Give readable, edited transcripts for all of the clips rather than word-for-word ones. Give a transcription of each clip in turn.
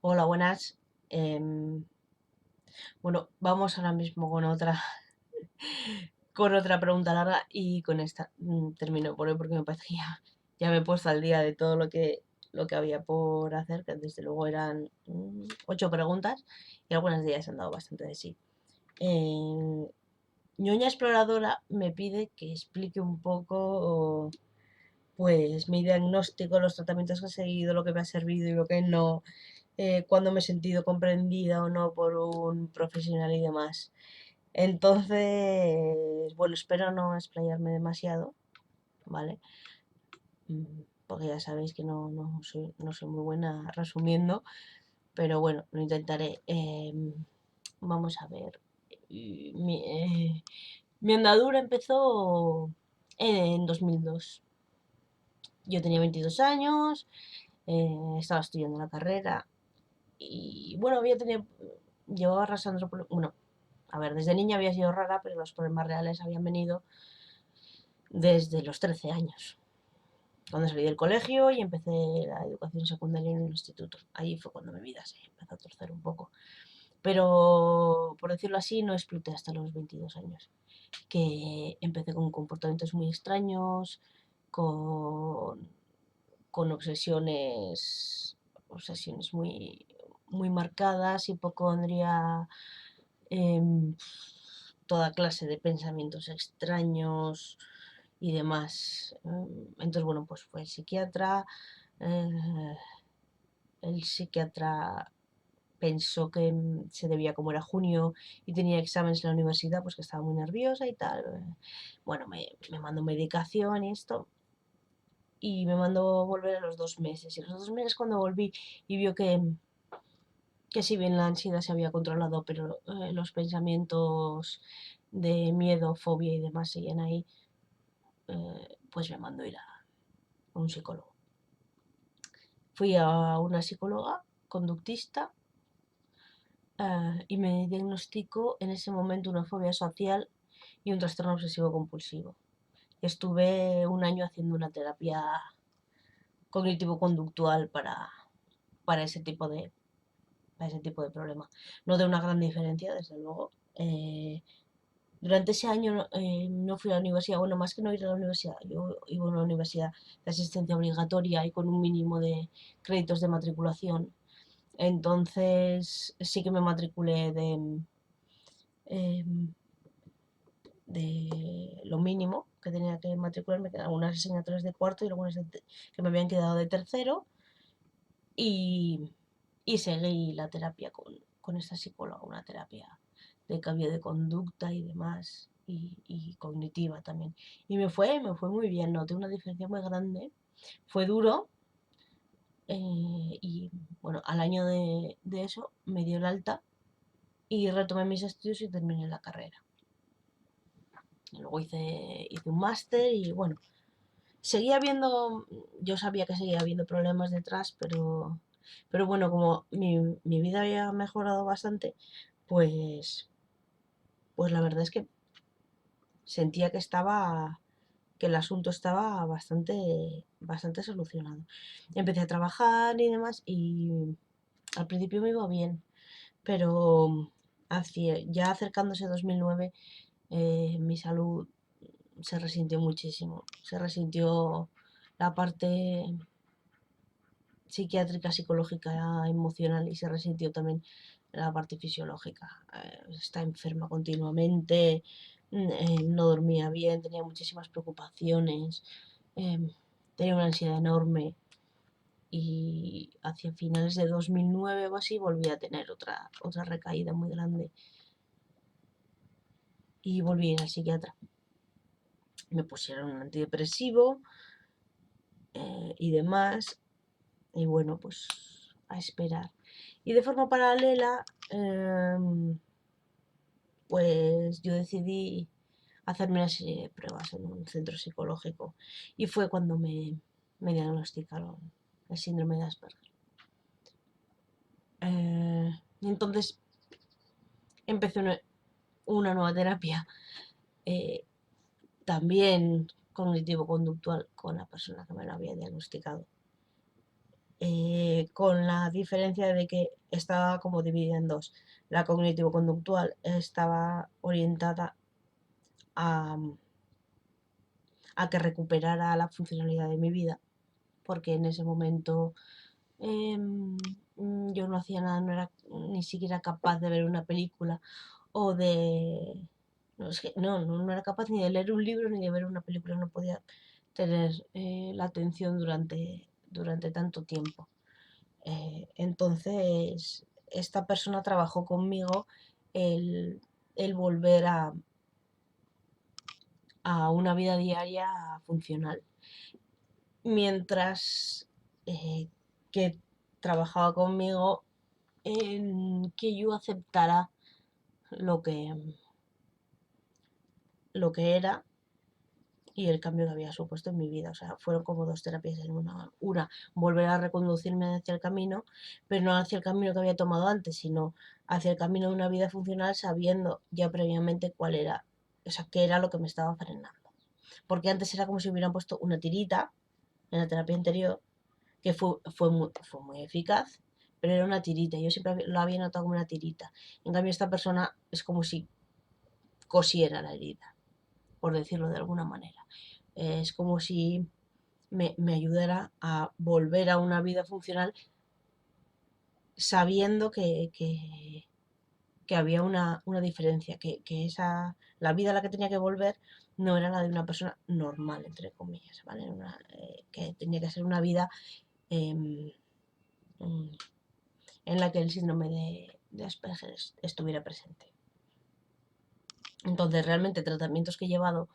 Hola, buenas. Em, bueno, vamos ahora mismo con otra, con otra pregunta larga y con esta termino por hoy porque me parece que ya me he puesto al día de todo lo que había por hacer, que desde luego eran 8 preguntas y algunas de ellas han dado bastante de sí. Em, Ñoña Exploradora me pide que explique un poco, pues, mi diagnóstico, los tratamientos que he seguido, lo que me ha servido y lo que no, cuándo me he sentido comprendida o no por un profesional y demás. Entonces, bueno, espero no explayarme demasiado, ¿vale? Porque ya sabéis que no soy muy buena resumiendo, pero bueno, lo intentaré. Vamos a ver. Mi andadura empezó en 2002. Yo tenía 22 años, estaba estudiando la carrera y bueno, llevaba arrasando, bueno, a ver, desde niña había sido rara, pero los problemas reales habían venido desde los 13 años, cuando salí del colegio y empecé la educación secundaria en el instituto. Ahí fue cuando mi vida se empezó a torcer un poco. Pero, por decirlo así, no exploté hasta los 22 años, que empecé con comportamientos muy extraños, con, con obsesiones muy marcadas, hipocondria, em, toda clase de pensamientos extraños y demás. Entonces, bueno, pues fue el psiquiatra. eh, el psiquiatra pensó que se debía, como era junio y tenía exámenes en la universidad, pues que estaba muy nerviosa y tal. Bueno, me mandó medicación y esto. Y me mandó volver a los 2 meses. Y a los 2 meses cuando volví y vio que si bien la ansiedad se había controlado, pero los pensamientos de miedo, fobia y demás siguen ahí, pues me mandó ir a un psicólogo. Fui a una psicóloga conductista y me diagnosticó en ese momento una fobia social y un trastorno obsesivo compulsivo. Estuve un año haciendo una terapia cognitivo-conductual para ese tipo de problema. No de una gran diferencia, desde luego. Durante ese año no fui a la universidad, bueno, más que no ir a la universidad, yo iba a una universidad de asistencia obligatoria y con un mínimo de créditos de matriculación. Entonces sí que me matriculé em, de lo mínimo que tenía que matricularme, que eran algunas asignaturas de cuarto y algunas que me habían quedado de tercero, y, y seguí la terapia con esta psicóloga, una terapia de cambio de conducta y demás, y cognitiva también. Y me fue muy bien, noté una diferencia muy grande. Fue duro, y bueno, al año de eso me dio el alta y retomé mis estudios y terminé la carrera. Y luego hice un máster y bueno, seguía habiendo, yo sabía que seguía habiendo problemas detrás, pero bueno, como mi vida había mejorado bastante, pues la verdad es que sentía que el asunto estaba bastante solucionado. Empecé a trabajar y demás y al principio me iba bien, pero ya acercándose 2009, mi salud se resintió muchísimo. Se resintió la parte psiquiátrica, psicológica, emocional y se resintió también la parte fisiológica. Está enferma continuamente, no dormía bien, tenía muchísimas preocupaciones, tenía una ansiedad enorme y hacia finales de 2009 o así volví a tener otra recaída muy grande y volví a ir al psiquiatra. Me pusieron un antidepresivo y demás. Y bueno, pues a esperar. Y de forma paralela, pues yo decidí hacerme una serie de pruebas en un centro psicológico. Y fue cuando me diagnosticaron el síndrome de Asperger. Y entonces empecé una nueva terapia, eh, también cognitivo-conductual, con la persona que me lo había diagnosticado. con la diferencia de que estaba como dividida en dos. La cognitivo-conductual estaba orientada a, a que recuperara la funcionalidad de mi vida, porque en ese momento yo no hacía nada, no era ni siquiera capaz de ver una película o de... No, es que no era capaz ni de leer un libro ni de ver una película, no podía tener la atención durante tanto tiempo. Entonces, esta persona trabajó conmigo el, el volver a una vida diaria funcional. Mientras que trabajaba conmigo en que yo aceptara lo que, lo que era y el cambio que había supuesto en mi vida. O sea, fueron como dos terapias en una. Una, volver a reconducirme hacia el camino, pero no hacia el camino que había tomado antes, sino hacia el camino de una vida funcional sabiendo ya previamente cuál era, o sea, qué era lo que me estaba frenando. Porque antes era como si hubieran puesto una tirita en la terapia anterior, que fue muy eficaz, pero era una tirita. Yo siempre lo había notado como una tirita. En cambio, esta persona es como si cosiera la herida, por decirlo de alguna manera. Es como si me ayudara a volver a una vida funcional sabiendo que había una diferencia, que la vida a la que tenía que volver no era la de una persona normal, entre comillas, ¿vale? Que tenía que ser una vida em, mm, en la que el síndrome de Asperger estuviera presente. Entonces, realmente tratamientos que he llevado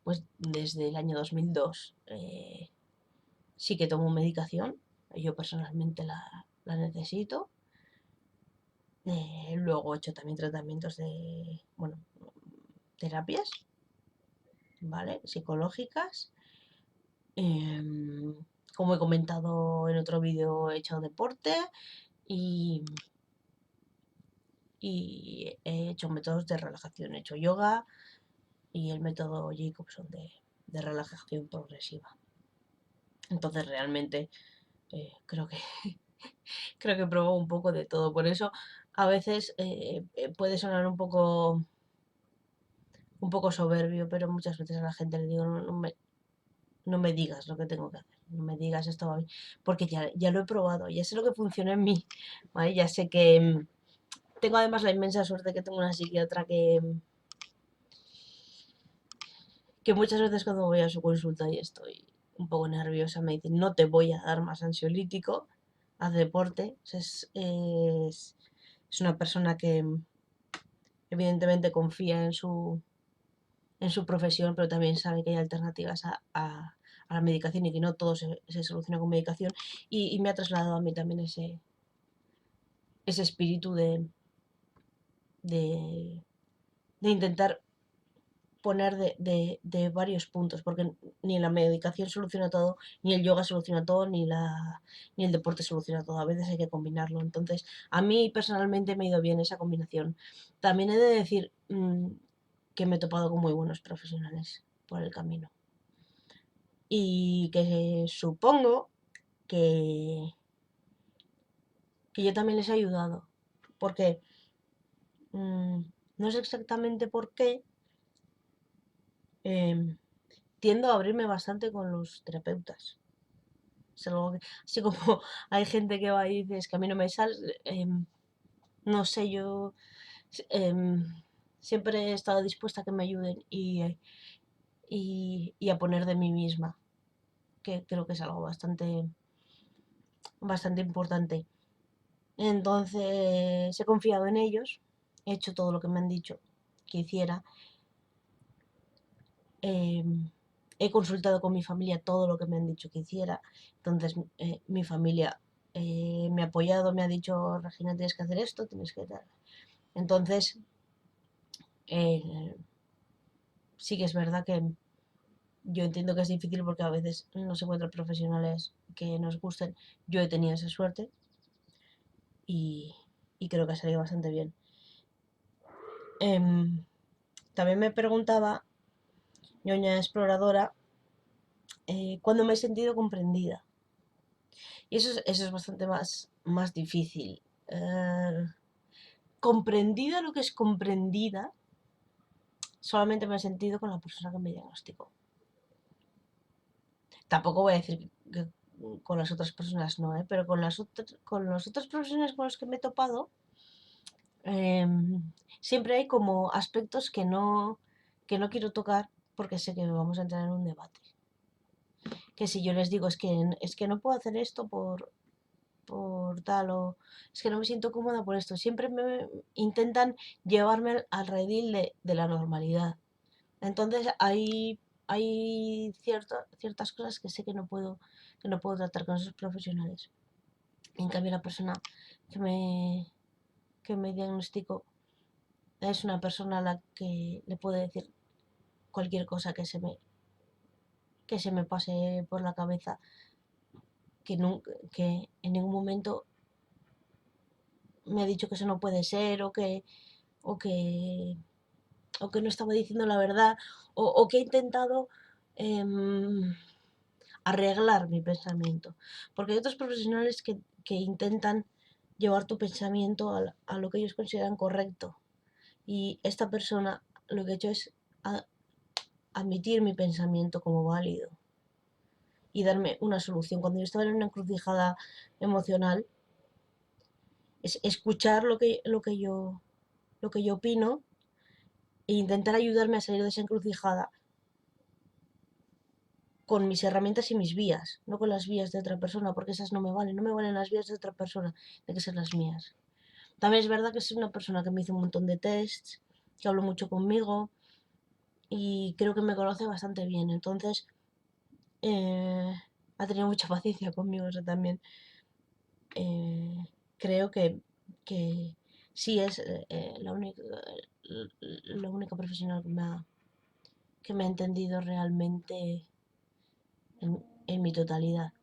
pues desde el año 2002 sí que tomo medicación, yo personalmente la necesito. Luego he hecho también tratamientos bueno, terapias, ¿vale? Psicológicas. Como he comentado en otro vídeo, he hecho deporte y, y he hecho métodos de relajación. He hecho yoga y el método Jacobson de relajación progresiva. Entonces realmente creo que creo que probó un poco de todo. Por eso a veces puede sonar un poco soberbio, pero muchas veces a la gente le digo, no me digas lo que tengo que hacer, no me digas esto va bien, porque ya lo he probado, ya sé lo que funciona en mí, ¿vale? Ya sé que tengo además la inmensa suerte que tengo una psiquiatra que muchas veces cuando voy a su consulta y estoy un poco nerviosa me dice, no te voy a dar más ansiolítico, haz deporte. Es una persona que evidentemente confía en su profesión, pero también sabe que hay alternativas a la medicación y que no todo se soluciona con medicación. Y me ha trasladado a mí también ese espíritu de, de intentar poner de varios puntos, porque ni la medicación soluciona todo, ni el yoga soluciona todo, ni el deporte soluciona todo. A veces hay que combinarlo. Entonces, a mí personalmente me ha ido bien esa combinación. También he de decir que me he topado con muy buenos profesionales por el camino. Y que supongo que, que yo también les he ayudado. Porque no sé exactamente por qué. em, Tiendo a abrirme bastante con los terapeutas. Es algo así como hay gente que va y dice, es que a mí no me sale, no sé, yo em, siempre he estado dispuesta a que me ayuden y a poner de mí misma, que creo que es algo bastante importante. Entonces he confiado en ellos, he hecho todo lo que me han dicho que hiciera. He consultado con mi familia todo lo que me han dicho que hiciera. Entonces mi familia me ha apoyado, me ha dicho, Regina, tienes que hacer esto, tienes que tal. Entonces, eh, sí que es verdad que yo entiendo que es difícil porque a veces no se encuentran profesionales que nos gusten. Yo he tenido esa suerte y, y creo que ha salido bastante bien. Em, También me preguntaba, ñoña exploradora, cuándo me he sentido comprendida. Y eso es bastante más difícil. Comprendida lo que es comprendida, solamente me he sentido con la persona que me diagnosticó. Tampoco voy a decir que con las otras personas no, ¿eh? Pero con los otros profesionales con los que me he topado, siempre hay como aspectos que no quiero tocar porque sé que vamos a entrar en un debate. Que si yo les digo es que no puedo hacer esto por tal o es que no me siento cómoda por esto, siempre me intentan llevarme al redil de la normalidad. Entonces hay ciertas cosas que sé que no puedo tratar con esos profesionales. En cambio, la persona que que me diagnosticó es una persona a la que le puedo decir cualquier cosa que se me pase por la cabeza, que en ningún momento me ha dicho que eso no puede ser o que, o que no estaba diciendo la verdad o que he intentado arreglar mi pensamiento. Porque hay otros profesionales que intentan llevar tu pensamiento a lo que ellos consideran correcto. Y esta persona lo que ha hecho es admitir mi pensamiento como válido y darme una solución. Cuando yo estaba en una encrucijada emocional, es escuchar lo que yo opino e intentar ayudarme a salir de esa encrucijada con mis herramientas y mis vías, no con las vías de otra persona, porque esas no me valen las vías de otra persona, de que ser las mías. También es verdad que es una persona que me hizo un montón de tests, que habló mucho conmigo y creo que me conoce bastante bien, entonces ha tenido mucha paciencia conmigo, eso también. Eh, creo que sí es la única profesional que me ha entendido realmente en mi totalidad.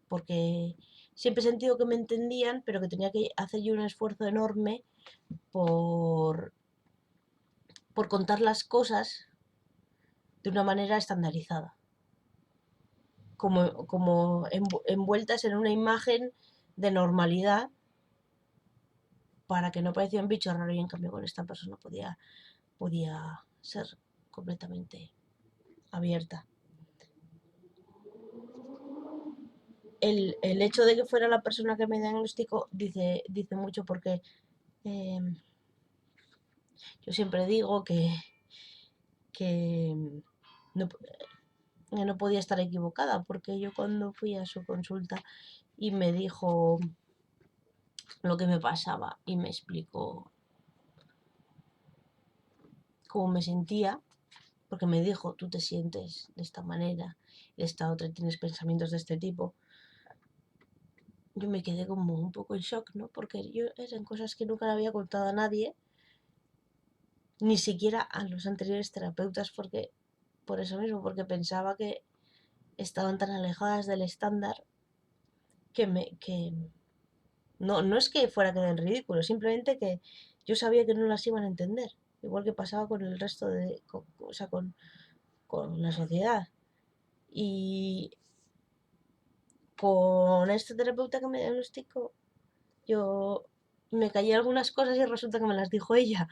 Porque siempre he sentido que me entendían, pero que tenía que hacer yo un esfuerzo enorme por, por contar las cosas de una manera estandarizada. Como envueltas en una imagen de normalidad para que no pareciera un bicho raro y en cambio con esta persona podía ser completamente abierta. El hecho de que fuera la persona que me diagnosticó dice mucho porque eh, yo siempre digo que, no, que no podía estar equivocada porque yo cuando fui a su consulta y me dijo lo que me pasaba y me explicó cómo me sentía, porque me dijo, tú te sientes de esta manera, de esta otra, y tienes pensamientos de este tipo, yo me quedé como un poco en shock, ¿no? Porque yo eran cosas que nunca le había contado a nadie, ni siquiera a los anteriores terapeutas, porque por eso mismo, porque pensaba que estaban tan alejadas del estándar que no es que fuera a quedar en ridículo, simplemente que yo sabía que no las iban a entender, igual que pasaba con el resto o sea, con la sociedad. Y con este terapeuta que me diagnosticó, yo me callé algunas cosas y resulta que me las dijo ella.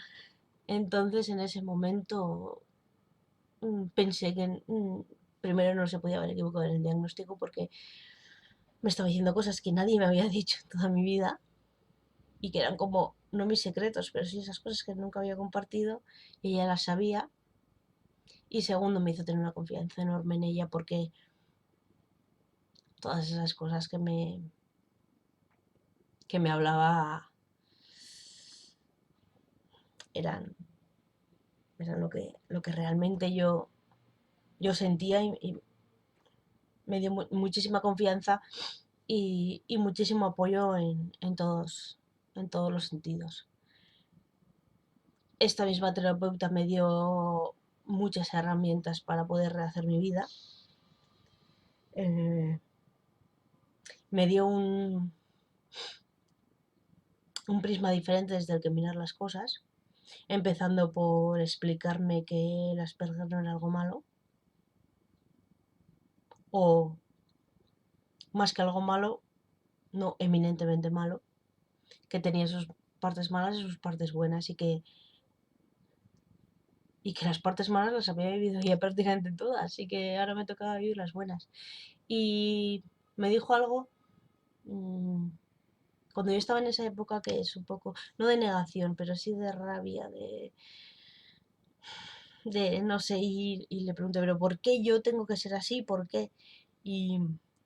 Entonces en ese momento pensé que primero no se podía haber equivocado en el diagnóstico porque me estaba diciendo cosas que nadie me había dicho en toda mi vida y que eran como, no mis secretos, pero sí esas cosas que nunca había compartido y ella las sabía. Y segundo, me hizo tener una confianza enorme en ella porque todas esas cosas que me hablaba eran, eran lo que realmente yo sentía y me dio muchísima confianza y muchísimo apoyo en todos los sentidos. Esta misma terapeuta me dio muchas herramientas para poder rehacer mi vida. Eh, me dio un prisma diferente desde el que mirar las cosas, empezando por explicarme que el Asperger no era algo malo, o más que algo malo, no eminentemente malo, que tenía sus partes malas y sus partes buenas y que las partes malas las había vivido ya prácticamente todas, así que ahora me tocaba vivir las buenas. Y me dijo algo cuando yo estaba en esa época que es un poco, no de negación, pero sí de rabia, de no sé, y le pregunté, pero ¿por qué yo tengo que ser así? ¿Por qué? Y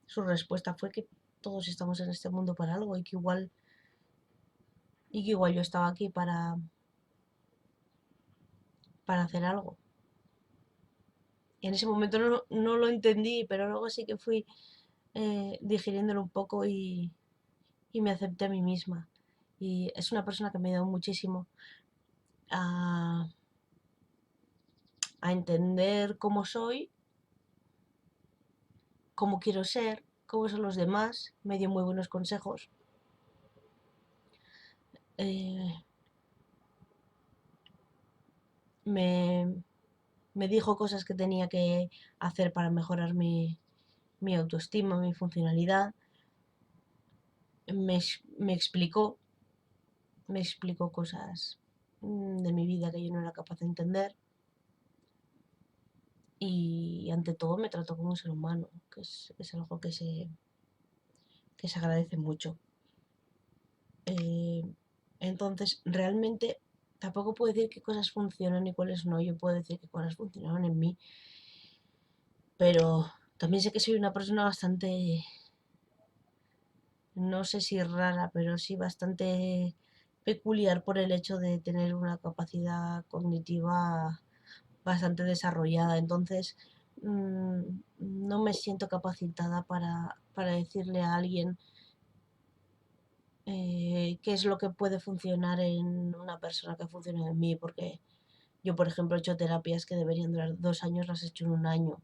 su respuesta fue que todos estamos en este mundo para algo y que igual yo estaba aquí para hacer algo. Y en ese momento no lo entendí, pero luego sí que fui digiriéndolo un poco y me acepté a mí misma. Y es una persona que me ha ayudado muchísimo a, a entender cómo soy, cómo quiero ser, cómo son los demás. Me dio muy buenos consejos. Eh, me, me dijo cosas que tenía que hacer para mejorar mi autoestima, mi funcionalidad. Me explicó cosas de mi vida que yo no era capaz de entender. Y ante todo me trató como un ser humano, que es algo que se agradece mucho. Eh, entonces, realmente tampoco puedo decir qué cosas funcionan y cuáles no. Yo puedo decir qué cosas funcionaron en mí, pero también sé que soy una persona bastante, no sé si rara, pero sí bastante peculiar por el hecho de tener una capacidad cognitiva bastante desarrollada. Entonces, no me siento capacitada para decirle a alguien qué es lo que puede funcionar en una persona que funcione en mí, porque yo, por ejemplo, he hecho terapias que deberían durar 2 años, las he hecho en un año.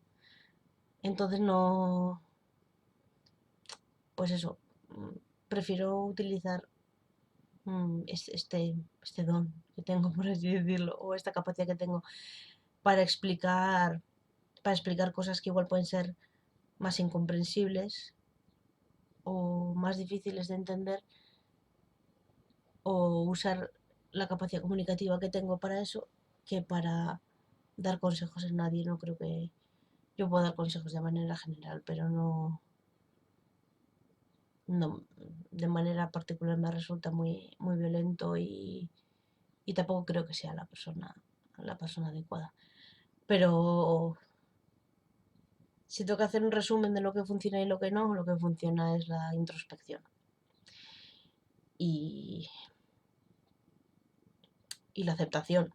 Entonces no, pues eso, prefiero utilizar este don que tengo, por así decirlo, o esta capacidad que tengo para explicar, para explicar cosas que igual pueden ser más incomprensibles o más difíciles de entender, o usar la capacidad comunicativa que tengo para eso, que para dar consejos en nadie. No creo que yo pueda dar consejos de manera general, pero no de manera particular me resulta muy violento y tampoco creo que sea la persona adecuada. Pero si tengo que hacer un resumen de lo que funciona y lo que no, lo que funciona es la introspección y, y la aceptación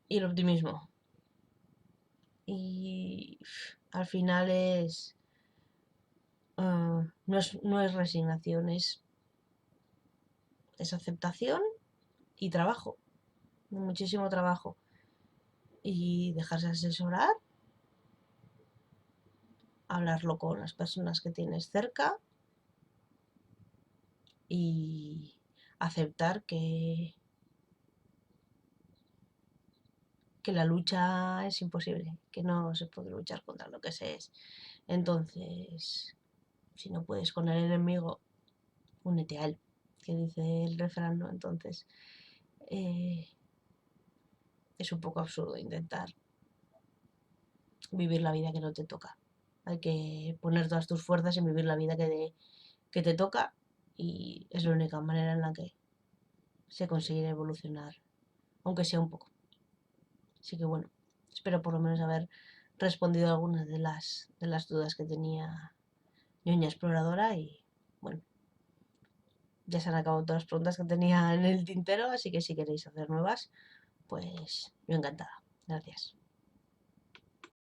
y el optimismo. Y al final no es resignación, es aceptación y trabajo, muchísimo trabajo. Y dejarse asesorar, hablarlo con las personas que tienes cerca y aceptar que la lucha es imposible, que no se puede luchar contra lo que se es. Entonces, si no puedes con el enemigo, únete a él, que dice el refrán, ¿no? Entonces, eh, es un poco absurdo intentar vivir la vida que no te toca. Hay que poner todas tus fuerzas en vivir la vida que te toca y es la única manera en la que se conseguirá evolucionar, aunque sea un poco. Así que bueno, espero por lo menos haber respondido a algunas de las dudas que tenía Ñoña Exploradora y bueno, ya se han acabado todas las preguntas que tenía en el tintero, así que si queréis hacer nuevas, pues yo encantada. Gracias.